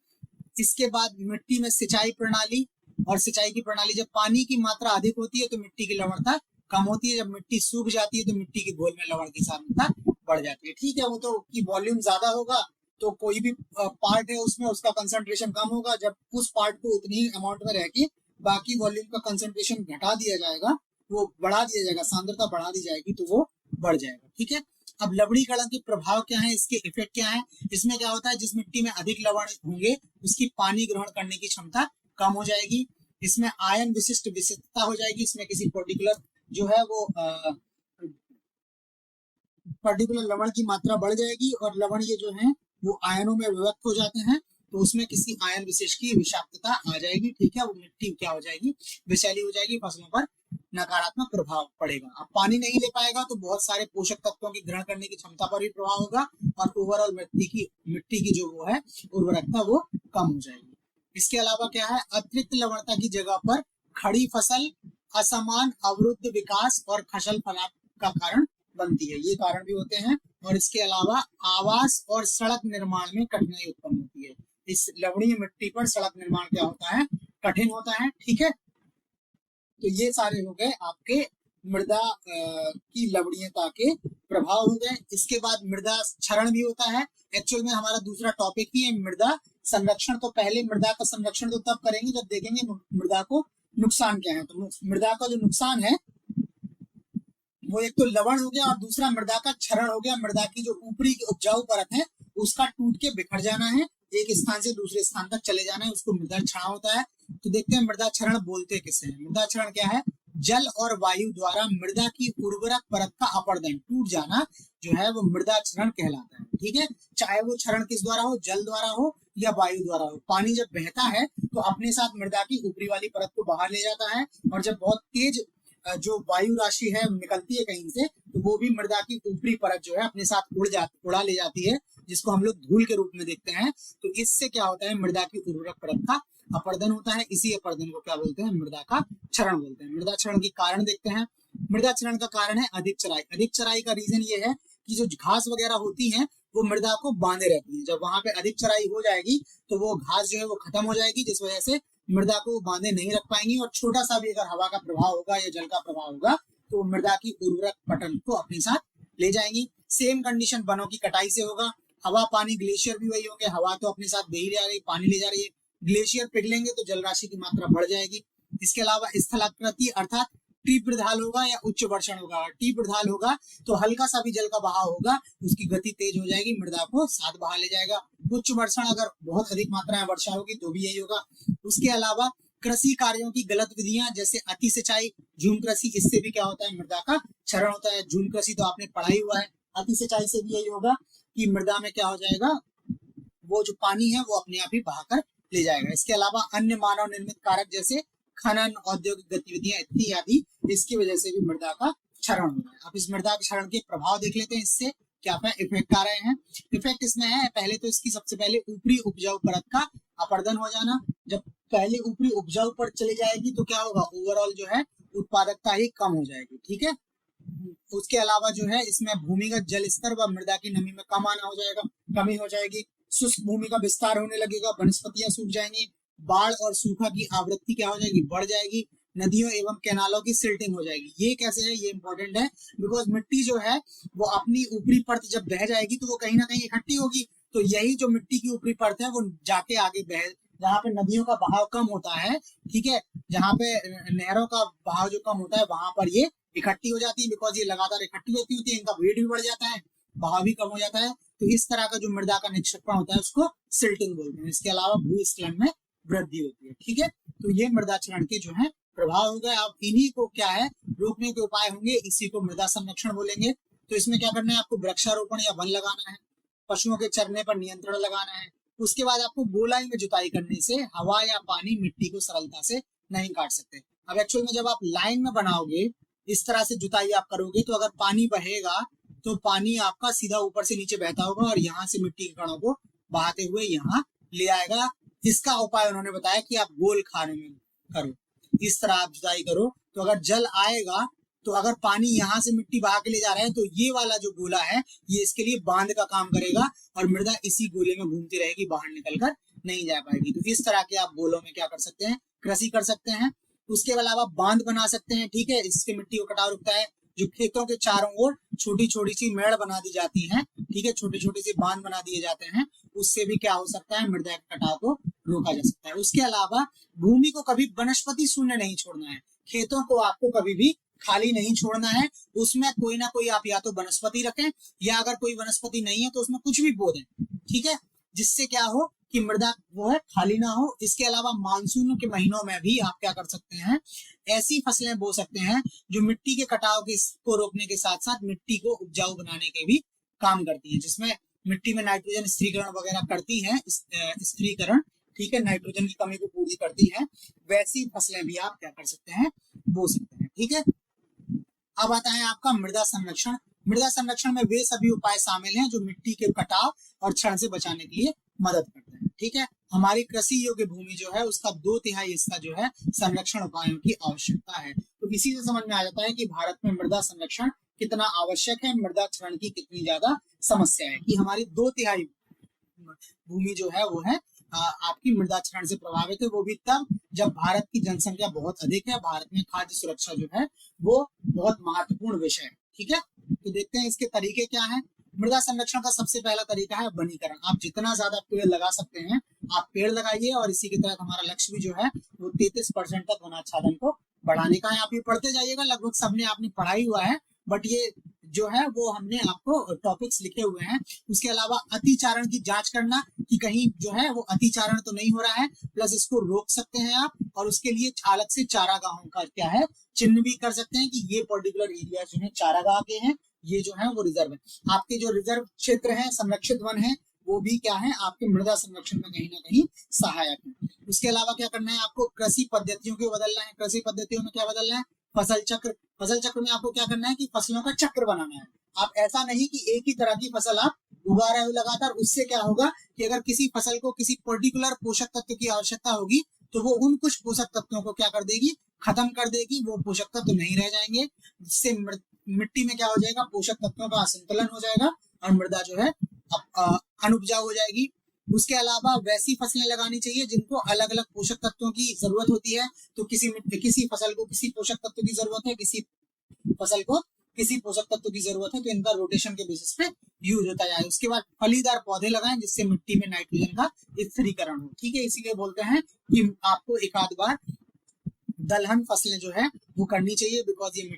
इसके बाद मिट्टी में सिंचाई प्रणाली, और सिंचाई की प्रणाली, जब पानी की मात्रा अधिक होती है तो मिट्टी की लवणता कम होती है, जब मिट्टी सूख जाती है तो मिट्टी के घोल में लवण की सांद्रता बढ़ जाती है। ठीक है, वो तो की वॉल्यूम ज्यादा होगा तो कोई भी पार्ट है उसमें उसका कंसंट्रेशन कम होगा, जब उस पार्ट को उतनी ही अमाउंट में रह के बाकी वॉल्यूम का कंसंट्रेशन घटा दिया जाएगा, वो बढ़ा दिया जाएगा, सांद्रता बढ़ा दी जाएगी तो वो बढ़ जाएगा। ठीक है, अब लवणीकरण के प्रभाव क्या है, इसके इफेक्ट क्या है। इसमें क्या होता है, जिस मिट्टी में अधिक लवण होंगे उसकी पानी ग्रहण करने की क्षमता कम हो जाएगी। इसमें आयन विशिष्ट विशिष्टता हो जाएगी। इसमें किसी पर्टिकुलर जो है वो पर्टिकुलर लवण की मात्रा बढ़ जाएगी, और लवण ये जो है वो आयनों में विभक्त हो जाते हैं, तो उसमें किसी आयन विशेष की विषाक्तता आ जाएगी। ठीक है, वो मिट्टी क्या हो जाएगी, विषैली हो जाएगी, फसलों पर नकारात्मक प्रभाव पड़ेगा। अब पानी नहीं ले पाएगा तो बहुत सारे पोषक तत्वों की ग्रहण करने की क्षमता पर भी प्रभाव होगा, और ओवरऑल मिट्टी की जो वो है उर्वरकता वो कम हो जाएगी। इसके अलावा क्या है, अतिरिक्त लवणता की जगह पर खड़ी फसल असमान अवरुद्ध विकास और खसल फलाप का कारण बनती है, ये कारण भी होते हैं। और इसके अलावा आवास और सड़क निर्माण में कठिनाई उत्पन्न होती है। इस लवणीय मिट्टी पर सड़क निर्माण क्या होता है, कठिन होता है। ठीक है, तो ये सारे हो गए आपके मृदा की लवणीयता के प्रभाव हो गए। इसके बाद मृदा क्षरण भी होता है। एक्चुअल में हमारा दूसरा टॉपिक ही है मृदा संरक्षण। तो पहले मृदा का संरक्षण तो तब करेंगे जब देखेंगे मृदा को नुकसान क्या है। तो मृदा का जो नुकसान है वो एक तो लवण हो गया, और दूसरा मृदा का क्षरण हो गया। मृदा की जो ऊपरी उपजाऊ परत है उसका टूट के बिखर जाना है, एक स्थान से दूसरे स्थान तक चले जाना है, उसको मृदा क्षरण होता है। तो देखते हैं मृदा क्षरण बोलते किसे हैं। मृदा क्षरण क्या है, जल और वायु द्वारा मृदा की उर्वरक परत का अपर्दन, टूट जाना जो है वो मृदा क्षरण कहलाता है। ठीक है, चाहे वो क्षरण किस द्वारा हो, जल द्वारा हो या वायु द्वारा हो। पानी जब बहता है तो अपने साथ मृदा की ऊपरी वाली परत को बाहर ले जाता है, और जब बहुत तेज जो वायु राशि है निकलती है कहीं से, तो वो भी मृदा की ऊपरी परत जो है अपने साथ उड़ा ले जाती है, जिसको हम लोग धूल के रूप में देखते हैं। तो इससे क्या होता है, मृदा की उर्वरक परत का अपर्दन होता है। इसी अपर्दन को क्या बोलते हैं, मृदा का क्षरण बोलते हैं। मृदा क्षरण के कारण देखते हैं। मृदा क्षरण का कारण है अधिक चराई। अधिक चराई का रीजन ये है कि जो घास वगैरह होती है वो मृदा को बांधे रहती है। जब वहां पे अधिक चराई हो जाएगी तो वो घास जो है वो खत्म हो जाएगी, जिस वजह से मृदा को बांधे नहीं रख पाएंगी, और छोटा सा भी अगर हवा का प्रभाव होगा या जल का प्रभाव होगा तो मृदा की उर्वरक पटल को अपने साथ ले जाएंगी। सेम कंडीशन वनों की कटाई से होगा। हवा पानी ग्लेशियर भी वही होंगे। हवा तो अपने साथ दे ही जा रही, पानी ले जा रही है। ग्लेशियर पिघलेंगे तो जल राशि की मात्रा बढ़ जाएगी। इसके अलावा स्थलाकृति अर्थात तीव्र ढाल होगा या उच्च वर्षण होगा। तीव्र ढाल होगा तो हल्का सा भी जल का बहाव होगा, उसकी गति तेज हो जाएगी, मृदा को साथ बहा ले जाएगा। उच्च वर्षण अगर बहुत अधिक मात्रा में वर्षा होगी तो भी यही होगा। उसके अलावा कृषि कार्यों की गलत विधियां जैसे अति सिंचाई, झूम कृषि, इससे भी क्या होता है, मृदा का क्षरण होता है। झूम कृषि तो आपने पढ़ा ही हुआ है। अति सिंचाई से भी यही होगा कि मृदा में क्या हो जाएगा, वो जो पानी है वो अपने आप ही बहाकर ले जाएगा। इसके अलावा अन्य मानव निर्मित कारक जैसे खनन, औद्योगिक गतिविधियां इत्यादि, इसकी वजह से भी मृदा का क्षरण हो रहा है। अब इस मृदा के क्षरण के प्रभाव देख लेते हैं, इससे क्या क्या इफेक्ट आ रहे हैं। इफेक्ट इसमें है, पहले तो इसकी सबसे पहले ऊपरी उपजाऊ परत का अपर्दन हो जाना। जब पहले ऊपरी उपजाऊ परत चली जाएगी तो क्या होगा, ओवरऑल जो है उत्पादकता ही कम हो जाएगी। ठीक है। उसके अलावा जो है इसमें भूमिगत जल स्तर व मृदा की नमी में कम आना हो जाएगा, कमी हो जाएगी। शुष्क भूमि का विस्तार होने लगेगा, वनस्पतियां सूख जाएंगी। बाढ़ और सूखा की आवृत्ति क्या हो जाएगी, बढ़ जाएगी। नदियों एवं कैनालों की सिल्टिंग हो जाएगी। ये कैसे है, ये इंपॉर्टेंट है, बिकॉज मिट्टी जो है वो अपनी ऊपरी परत जब बह जाएगी तो वो कहीं ना कहीं इकट्ठी होगी। तो यही जो मिट्टी की ऊपरी परत है वो जाके आगे बह, जहाँ पे नदियों का बहाव कम होता है, ठीक है, जहाँ पे नहरों का बहाव जो कम होता है वहां पर ये इकट्ठी हो जाती है। बिकॉज ये लगातार इकट्ठी होती है, इनका वेट भी बढ़ जाता है, बहाव भी कम हो जाता है। तो इस तरह का जो मृदा का निक्षेपण होता है उसको सिल्टिंग बोलते हैं। इसके अलावा भूस्खलन में वृद्धि होती है। ठीक है। तो ये मृदा क्षरण के जो है प्रभाव हो गए। अब इन्हीं को क्या है, रोकने के उपाय होंगे, इसी को मृदा संरक्षण बोलेंगे। तो इसमें क्या करना है, आपको वृक्षारोपण या वन लगाना है, पशुओं के चरने पर नियंत्रण लगाना है। उसके बाद आपको गोलाई में जुताई करने से हवा या पानी मिट्टी को सरलता से नहीं काट सकते। अब एक्चुअल में जब आप लाइन में बनाओगे, इस तरह से जुताई आप करोगे, तो अगर पानी बहेगा तो पानी आपका सीधा ऊपर से नीचे बहता होगा और यहाँ से मिट्टी के कणों को बहाते हुए यहाँ ले आएगा। इसका उपाय उन्होंने बताया कि आप गोल खाने में करो, इस तरह आप जुताई करो। तो अगर जल आएगा तो अगर पानी यहाँ से मिट्टी बहा के ले जा रहा है तो ये वाला जो गोला है ये इसके लिए बांध का काम करेगा और मृदा इसी गोले में घूमती रहेगी, बाहर निकलकर नहीं जा पाएगी। तो इस तरह के आप गोलों में क्या कर सकते हैं, कृषि कर सकते हैं। उसके अलावा बांध बना सकते हैं। ठीक है, इससे मिट्टी को कटाव रुकता है। जो खेतों के चारों ओर छोटी छोटी सी मेड़ बना दी जाती है, ठीक है, छोटे छोटे से बांध बना दिए जाते हैं, उससे भी क्या हो सकता है, मृदा के कटाव को रोका जा सकता है। उसके अलावा भूमि को कभी वनस्पति शून्य नहीं छोड़ना है। खेतों को आपको कभी भी खाली नहीं छोड़ना है, उसमें कोई ना कोई आप या तो वनस्पति रखें या अगर कोई वनस्पति नहीं है तो उसमें कुछ भी बो दें। ठीक है, जिससे क्या हो कि मृदा वो है खाली ना हो। इसके अलावा मानसून के महीनों में भी आप क्या कर सकते हैं, ऐसी फसलें बो सकते हैं जो मिट्टी के कटाव को रोकने के साथ साथ मिट्टी को उपजाऊ बनाने के भी काम करती है, जिसमें मिट्टी में नाइट्रोजन स्थिरीकरण वगैरह करती है, स्थिरीकरण, ठीक है, नाइट्रोजन की कमी को पूरी करती है। वैसी फसलें भी आप क्या कर सकते हैं, बो सकते हैं। ठीक है। अब आता है आपका मृदा संरक्षण। मृदा संरक्षण में वे सभी उपाय शामिल हैं जो मिट्टी के कटाव और क्षरण से बचाने के लिए मदद करते हैं। ठीक है, हमारी कृषि योग्य भूमि जो है उसका 2/3 हिस्सा जो है संरक्षण उपायों की आवश्यकता है। तो इसी से समझ में आ जाता है कि भारत में मृदा संरक्षण कितना आवश्यक है, मृदा क्षरण की कितनी ज्यादा समस्या है, कि हमारी 2/3 भूमि जो है वो है आपकी मृदा क्षरण से प्रभावित है। वो भी तब जब भारत की जनसंख्या बहुत अधिक है। भारत में खाद्य सुरक्षा जो है वो बहुत महत्वपूर्ण विषय है। ठीक है, तो देखते हैं इसके तरीके क्या हैं। मृदा संरक्षण का सबसे पहला तरीका है वनीकरण। आप जितना ज्यादा पेड़ लगा सकते हैं आप पेड़ लगाइए, और इसी के तहत हमारा लक्ष्य भी जो है वो 33% तक वनाच्छादन को बढ़ाने का है। आप ये पढ़ते जाइएगा, लगभग सबने आपने पढ़ा ही हुआ है, बट ये जो है वो हमने आपको टॉपिक्स लिखे हुए हैं। उसके अलावा अतिचारण की जांच करना कि कहीं जो है वो अतिचारण तो नहीं हो रहा है, प्लस इसको रोक सकते हैं आप, और उसके लिए अलग से चारागाहों का क्या है चिन्ह भी कर सकते हैं कि ये पर्टिकुलर एरिया जो है चारागाह के हैं, ये जो है वो रिजर्व है। आपके जो रिजर्व क्षेत्र है, संरक्षित वन है, वो भी क्या है आपके मृदा संरक्षण में कहीं ना कहीं सहायक है। उसके अलावा क्या करना है आपको, कृषि पद्धतियों को बदलना है। कृषि पद्धतियों में क्या बदलना है, फसल चक्र में आपको क्या करना है कि फसलों का चक्र बनाना है। आप ऐसा नहीं कि एक ही तरह की फसल आप उगा रहे हो लगातार। उससे क्या होगा कि अगर किसी फसल को किसी पर्टिकुलर पोषक तत्व की आवश्यकता होगी तो वो उन कुछ पोषक तत्वों को क्या कर देगी, खत्म कर देगी, वो पोषक तत्व नहीं रह जाएंगे, जिससे मिट्टी में क्या हो जाएगा, पोषक तत्वों का असंतुलन हो जाएगा और मृदा जो है अनुपजाऊ हो जाएगी। उसके अलावा वैसी फसलें लगानी चाहिए जिनको अलग अलग पोषक तत्वों की जरूरत होती है। तो किसी फसल को किसी पोषक तत्व की जरूरत है, किसी फसल को किसी पोषक तत्व की जरूरत है, तो इनका रोटेशन के बेसिस पे यूज होता जाए। उसके बाद फलीदार पौधे लगाएं जिससे मिट्टी में नाइट्रोजन का स्थिरीकरण हो। ठीक है, इसीलिए बोलते हैं कि आपको एक आध बार दलहन फसलें जो है वो करनी चाहिए, बिकॉज ये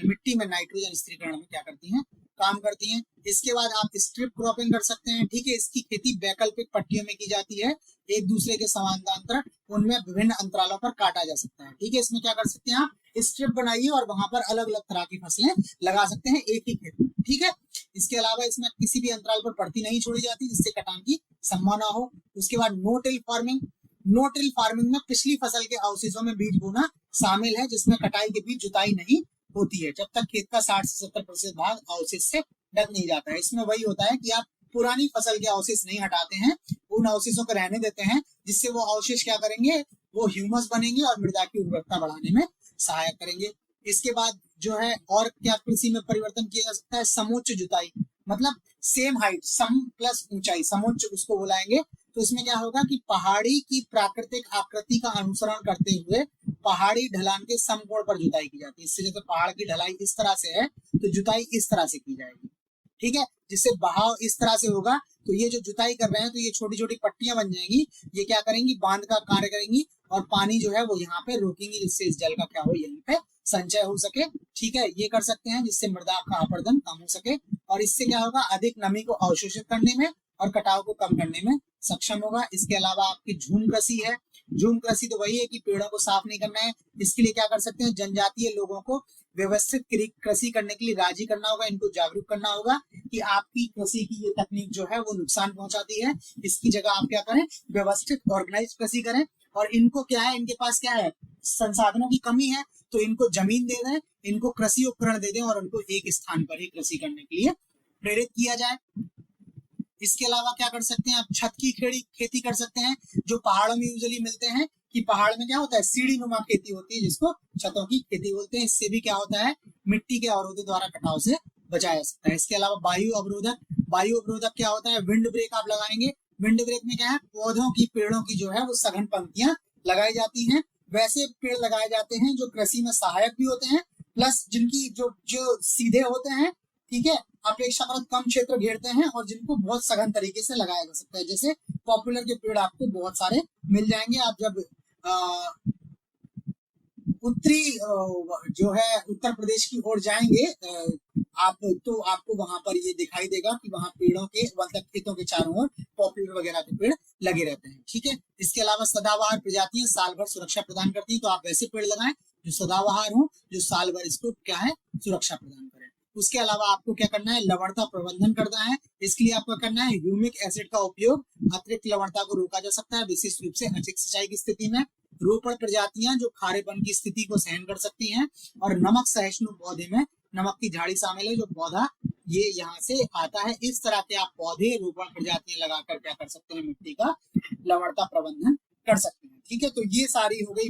मिट्टी में नाइट्रोजन स्थिरीकरण में क्या करती हैं, काम करती हैं। इसके बाद आप स्ट्रिप क्रॉपिंग कर सकते हैं। ठीक है, इसकी खेती वैकल्पिक पट्टियों में की जाती है, एक दूसरे के समानांतर उनमें विभिन्न अंतरालों पर काटा जा सकता है। ठीक है, इसमें क्या कर सकते हैं, आप स्ट्रिप बनाइए और वहां पर अलग अलग तरह की फसलें लगा सकते हैं एक ही खेत में। ठीक है, इसके अलावा इसमें किसी भी अंतराल पर पड़ती नहीं छोड़ी जाती जिससे कटान की संभावना हो। उसके बाद no till farming. No till farming में पिछली फसल के अवशेषों में बीज बोना शामिल है, जिसमें कटाई के बीच जुताई नहीं होती है जब तक खेत का 60 से 70% भाग अवशेष से ढक नहीं जाता है। इसमें वही होता है कि आप पुरानी फसल के अवशेष नहीं हटाते हैं, उन अवशेषों को रहने देते हैं, जिससे वो अवशेष क्या करेंगे, वो ह्यूमस बनेंगे और मृदा की उर्वरकता बढ़ाने में सहायक करेंगे। इसके बाद जो है और क्या कृषि में परिवर्तन किया जा सकता है, समोच्च जुताई, मतलब सेम हाइट, सम प्लस ऊंचाई, समोच्च उसको बुलाएंगे। तो इसमें क्या होगा कि पहाड़ी की प्राकृतिक आकृति का अनुसरण करते हुए पहाड़ी ढलान के समकोण पर जुताई की जाती है। इससे जैसे पहाड़ की ढलाई इस तरह से है तो जुताई इस तरह से की जाएगी। ठीक है, जिससे बहाव इस तरह से होगा, तो ये जो जुताई कर रहे हैं तो ये छोटी छोटी पट्टियां बन जाएंगी, ये क्या करेंगी, बांध का कार्य करेंगी और पानी जो है वो यहाँ पे रोकेंगी, जिससे इस जल का क्या हो, यहीं पे संचय हो सके। ठीक है, ये कर सकते हैं जिससे मृदा का अपरदन कम हो सके और इससे क्या होगा, अधिक नमी को अवशोषित करने में और कटाव को कम करने में सक्षम होगा। इसके अलावा आपकी झूम कृषि है। झूम कृषि तो वही है कि पेड़ों को साफ नहीं करना है। इसके लिए क्या कर सकते हैं, जनजातीय लोगों को व्यवस्थित कृषि करने के लिए राजी करना होगा, इनको जागरूक करना होगा कि आपकी कृषि की ये तकनीक जो है वो नुकसान पहुंचाती है, इसकी जगह आप क्या करें, व्यवस्थित ऑर्गेनाइज कृषि करें। और इनको क्या है, इनके पास क्या है, संसाधनों की कमी है, तो इनको जमीन दे दें, इनको कृषि उपकरण दे दें और उनको एक स्थान पर ही कृषि करने के लिए प्रेरित किया जाए। इसके अलावा क्या कर सकते हैं, आप छत की खेती कर सकते हैं, जो पहाड़ों में यूजुअली मिलते हैं कि पहाड़ में क्या होता है, सीढ़ी नुमा खेती होती है जिसको छतों की खेती बोलते हैं। इससे भी क्या होता है, मिट्टी के अवरोधों द्वारा कटाव से बचाया जा सकता है। इसके अलावा वायु अवरोधक क्या होता है, विंड ब्रेक आप लगाएंगे। विंड ब्रेक में क्या है, पौधों की, पेड़ों की जो है वो सघन पंक्तियां लगाई जाती हैं। वैसे पेड़ लगाए जाते हैं जो कृषि में सहायक भी होते हैं, प्लस जिनकी जो सीधे होते हैं, ठीक है, अपेक्षाकृत कम क्षेत्र घेरते हैं और जिनको बहुत सघन तरीके से लगाया जा सकता है। जैसे पॉपुलर के पेड़ आपको बहुत सारे मिल जाएंगे। आप जब उत्तरी जो है उत्तर प्रदेश की ओर जाएंगे आप, तो आपको वहां पर ये दिखाई देगा कि वहां पेड़ों के, मतलब खेतों के चारों ओर पॉपुलर वगैरह के पेड़ लगे रहते हैं। ठीक है, इसके अलावा सदाबहार प्रजातियां साल भर सुरक्षा प्रदान करती हैं, तो आप वैसे पेड़ लगाएं जो सदाबहार हो, जो साल भर इसको क्या है, सुरक्षा प्रदान करें। उसके अलावा आपको क्या करना है, लवणता प्रबंधन करना है। इसके लिए आपको करना है ह्यूमिक एसिड का उपयोग, अतिरिक्त लवणता को रोका जा सकता है, विशेष रूप से अधिक सिंचाई की स्थिति में। रोपण प्रजातियां जो खारेपन की स्थिति को सहन कर सकती हैं और नमक सहिष्णु पौधे में नमक की झाड़ी शामिल है, जो पौधा ये यहाँ से आता है। इस तरह के आप पौधे रोपण प्रजातियां लगाकर क्या कर सकते हैं, मिट्टी का लवणता प्रबंधन कर सकते हैं। ठीक है, तो ये सारी हो गई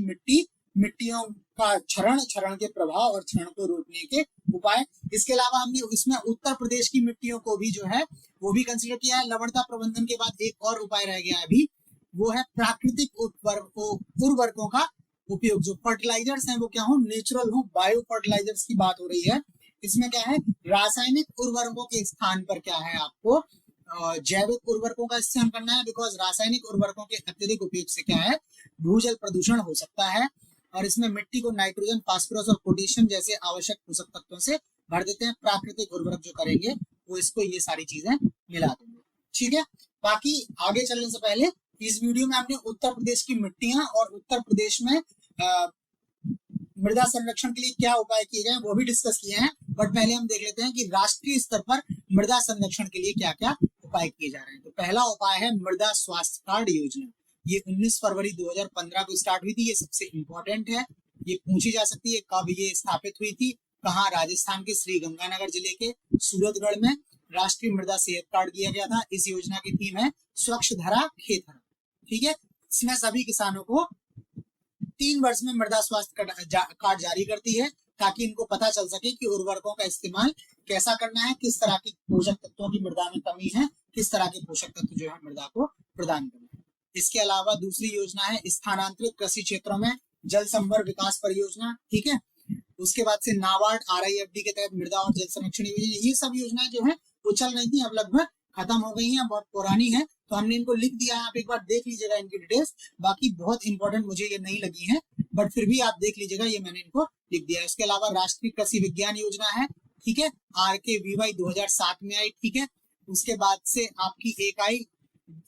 मिट्टियों का क्षरण के प्रभाव और क्षरण को रोकने के उपाय। इसके अलावा हमने इसमें उत्तर प्रदेश की मिट्टियों को भी जो है वो भी कंसिडर किया है। लवणता प्रबंधन के बाद एक और उपाय रह गया है अभी, वो है प्राकृतिक उर्वरकों का उपयोग। जो फर्टिलाइजर्स हैं वो क्या हो, नेचुरल हो, बायो फर्टिलाइजर्स की बात हो रही है। इसमें क्या है, रासायनिक उर्वरकों के स्थान पर क्या है, आपको जैविक उर्वरकों का इस्तेमाल करना है, बिकॉज रासायनिक उर्वरकों के अत्यधिक उपयोग से क्या है, भूजल प्रदूषण हो सकता है और इसमें मिट्टी को नाइट्रोजन, फास्फोरस और पोटेशियम जैसे आवश्यक पोषक तत्वों से भर देते हैं। प्राकृतिक उर्वरक जो करेंगे वो इसको ये सारी चीजें मिला देंगे। ठीक है, बाकी आगे चलने से पहले इस वीडियो में हमने उत्तर प्रदेश की मिट्टियां और उत्तर प्रदेश में मृदा संरक्षण के लिए क्या उपाय किए गए वो भी डिस्कस किए हैं। बट पहले हम देख लेते हैं कि राष्ट्रीय स्तर पर मृदा संरक्षण के लिए क्या क्या उपाय किए जा रहे हैं। तो पहला उपाय है मृदा स्वास्थ्य कार्ड योजना। ये 19 फरवरी 2015 को स्टार्ट हुई थी, ये सबसे इंपॉर्टेंट है। ये पूछी जा सकती है कब ये स्थापित हुई थी, कहाँ, राजस्थान के श्री गंगानगर जिले के सूरतगढ़ में राष्ट्रीय मृदा सेहत कार्ड किया गया था। इस योजना की थीम है स्वच्छ धरा खेत हरा। ठीक है, इसमें सभी किसानों को 3 वर्ष में मृदा स्वास्थ्य कार्ड जारी करती है ताकि इनको पता चल सके कि उर्वरकों का इस्तेमाल कैसा करना है, किस तरह के पोषक तत्वों की मृदा में कमी है, किस तरह के पोषक तत्व जो है मृदा को प्रदान करना है। इसके अलावा दूसरी योजना है स्थानांतरित कृषि क्षेत्रों में जल संभर विकास परियोजना। ठीक है, उसके बाद से नाबार्ड RIFD के तहत मृदा और जल संरक्षण योजना, ये सब योजनाएं जो है वो चल रही थी, अब लगभग खत्म हो गई हैं, बहुत पुरानी है, तो हमने इनको लिख दिया है। आप एक बार देख लीजिएगा इनकी डिटेल्स, बाकी बहुत इंपॉर्टेंट मुझे ये नहीं लगी है, बट फिर भी आप देख लीजिएगा, ये मैंने इनको लिख दिया है। इसके अलावा राष्ट्रीय कृषि विज्ञान योजना है, ठीक है, RKVY 2007 में आई। ठीक है, उसके बाद से आपकी एक आई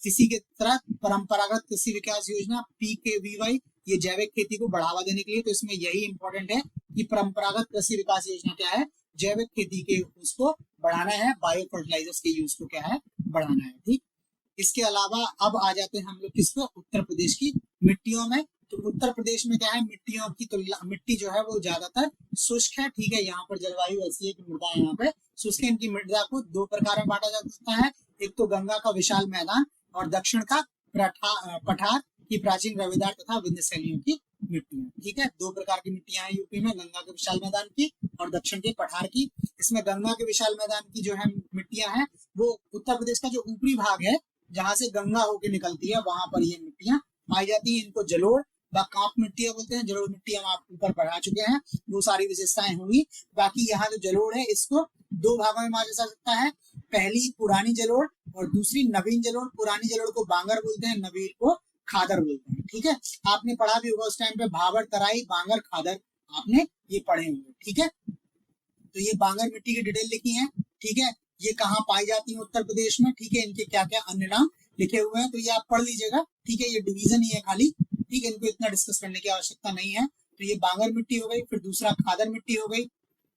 इसी के तरह परंपरागत कृषि विकास योजना PKVY, ये जैविक खेती को बढ़ावा देने के लिए, तो इसमें यही इंपॉर्टेंट है कि परंपरागत कृषि विकास योजना क्या है, जैविक खेती के उसको बढ़ाना है, बायो फर्टिलाइजर्स के यूज को क्या है बढ़ाना है। ठीक, इसके अलावा अब आ जाते हैं हम लोग किसको, उत्तर प्रदेश की मिट्टियों में। तो उत्तर प्रदेश में क्या है, मिट्टियों की तुलना, मिट्टी जो है वो ज्यादातर शुष्क है। ठीक है, यहाँ पर जलवायु ऐसी है कि मृदा यहाँ पे शुष्क है। इनकी मृदा को 2 प्रकार में बांटा जा सकता है, एक तो गंगा का विशाल मैदान और दक्षिण का पठार की प्राचीन रवेदार तथा विंध्य शैलियों की मिट्टियां। ठीक है, 2 प्रकार की मिट्टियां हैं यूपी में, गंगा के विशाल मैदान की और दक्षिण के पठार की। इसमें गंगा के विशाल मैदान की जो है मिट्टियां हैं वो उत्तर प्रदेश का जो ऊपरी भाग है जहां से गंगा होके निकलती है वहां पर ये मिट्टियां पाई जाती है। इनको जलोढ़ व कांप मिट्टियां बोलते हैं। जलोढ़ मिट्टी हम आप ऊपर पढ़ा चुके हैं, वो सारी विशेषताएं होंगी। बाकी यहाँ जो जलोढ़ है इसको 2 भागों में बांटा जा सकता है, पहली पुरानी जलोढ़ और दूसरी नवीन जलोढ़। पुरानी जलोढ़ को बांगर बोलते हैं, नवीन को खादर बोलते हैं। ठीक है, आपने पढ़ा भी होगा उस टाइम पे, भाबर, तराई, बांगर, खादर, आपने ये पढ़े होंगे। ठीक है, तो ये बांगर मिट्टी की डिटेल लिखी है। ठीक है, ये कहाँ पाई जाती है उत्तर प्रदेश में। ठीक है, इनके क्या क्या अन्य नाम लिखे हुए हैं, तो ये आप पढ़ लीजिएगा। ठीक है, ये डिवीजन ही है खाली। ठीक है, इनको इतना डिस्कस करने की आवश्यकता नहीं है। तो ये बांगर मिट्टी हो गई, फिर दूसरा खादर मिट्टी हो गई।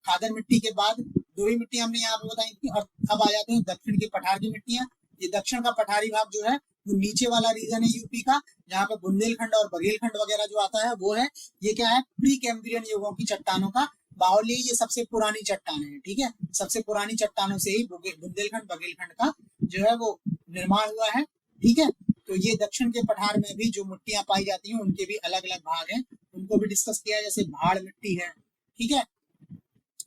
खादर मिट्टी के बाद 2 ही मिट्टी हमने यहाँ पे बताई थी। और अब आ जाते हैं दक्षिण के पठार की मिट्टियां। ये दक्षिण का पठारी भाग जो है वो नीचे वाला रीजन है यूपी का, जहाँ पे बुंदेलखंड और बघेलखंड वगैरह जो आता है वो है। ये क्या है, प्री कैम्ब्रियन युगों की चट्टानों का बाहुल्य, ये सबसे पुरानी चट्टान है। ठीक है, सबसे पुरानी चट्टानों से ही बुंदेलखंड बघेलखंड का जो है वो निर्माण हुआ है। ठीक है, तो ये दक्षिण के पठार में भी जो मिट्टियां पाई जाती हैं उनके भी अलग अलग भाग हैं, उनको भी डिस्कस किया है, जैसे भाड़ मिट्टी है। ठीक है,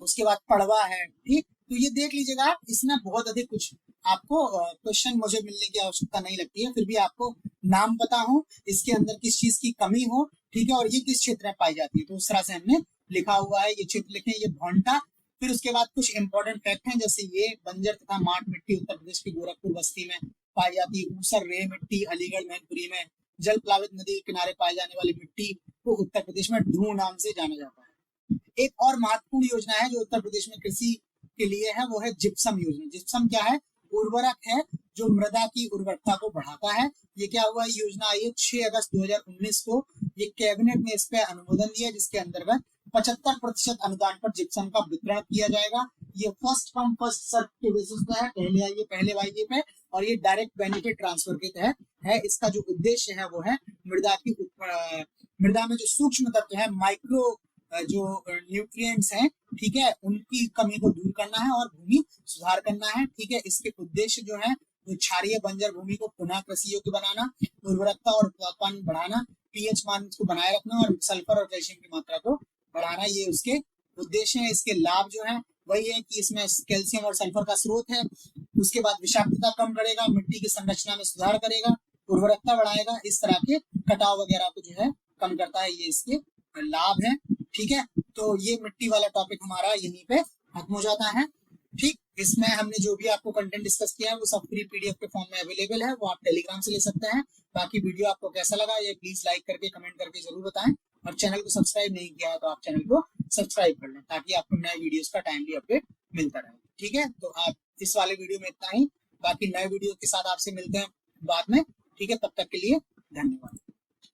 उसके बाद पड़वा है। ठीक, तो ये देख लीजिएगा आप, इसमें बहुत अधिक कुछ आपको क्वेश्चन मुझे मिलने की आवश्यकता नहीं लगती है, फिर भी आपको नाम पता हो, इसके अंदर किस चीज की कमी हो। ठीक है, और ये किस क्षेत्र में पाई जाती है, तो उस तरह से हमने लिखा हुआ है। ये क्षेत्र लिखे, ये भौंटा। फिर उसके बाद कुछ इंपॉर्टेंट फैक्ट हैं, जैसे ये बंजर तथा माट मिट्टी उत्तर प्रदेश की गोरखपुर बस्ती में पाई जाती है। ऊसर रेह मिट्टी अलीगढ़ मैनपुरी में। जल प्लावित नदी के किनारे पाई जाने वाली मिट्टी को उत्तर प्रदेश में ढूंढ नाम से जाना जाता है। एक और महत्वपूर्ण योजना है जो उत्तर प्रदेश में कृषि के लिए है, वो है जिप्सम योजना। जिप्सम क्या है, उर्वरक है जो मृदा की उर्वरकता को बढ़ाता है। ये क्या हुआ, योजना आई है 6 अगस्त 2019 को। ये कैबिनेट ने इस पे अनुमोदन दिया, जिसके अंतर्गत 75% अनुदान पर जिप्सम का वितरण किया जाएगा। ये फर्स्ट कम फर्स्ट सर्व के बेसिस पे है, पहले आइए पहले वाइए पे, और ये डायरेक्ट बेनिफिट ट्रांसफर के तहत है। इसका जो उद्देश्य है वो है मृदा में जो सूक्ष्म तत्व है, माइक्रो जो न्यूट्रिएंट्स हैं, ठीक है, उनकी कमी को दूर करना है और भूमि सुधार करना है। ठीक है, इसके उद्देश्य जो है वो क्षारीय बंजर भूमि को पुनः कृषि योग्य बनाना, उर्वरकता और उत्पादन बढ़ाना, पीएच मान को बनाए रखना और सल्फर और कैल्शियम की मात्रा को बढ़ाना, ये उसके उद्देश्य है। इसके लाभ जो है वही है कि इसमें कैल्शियम और सल्फर का स्रोत है। उसके बाद विषाक्तता कम करेगा, मिट्टी की संरचना में सुधार करेगा, उर्वरकता बढ़ाएगा, इस तरह के कटाव वगैरह को जो है कम करता है, ये इसके लाभ है। ठीक है, तो ये मिट्टी वाला टॉपिक हमारा यहीं पे खत्म हो जाता है। ठीक, इसमें हमने जो भी आपको कंटेंट डिस्कस किया है वो सब फ्री पीडीएफ के फॉर्म में अवेलेबल है, वो आप टेलीग्राम से ले सकते हैं। बाकी वीडियो आपको कैसा लगा ये प्लीज लाइक करके कमेंट करके जरूर बताएं, और चैनल को सब्सक्राइब नहीं किया है तो आप चैनल को सब्सक्राइब कर लें ताकि आपको नए वीडियोस का टाइमली अपडेट मिलता रहे। ठीक है, तो आप इस वाले वीडियो में इतना ही, बाकी नए वीडियो के साथ आपसे मिलते हैं बाद में। ठीक है, तब तक के लिए धन्यवाद।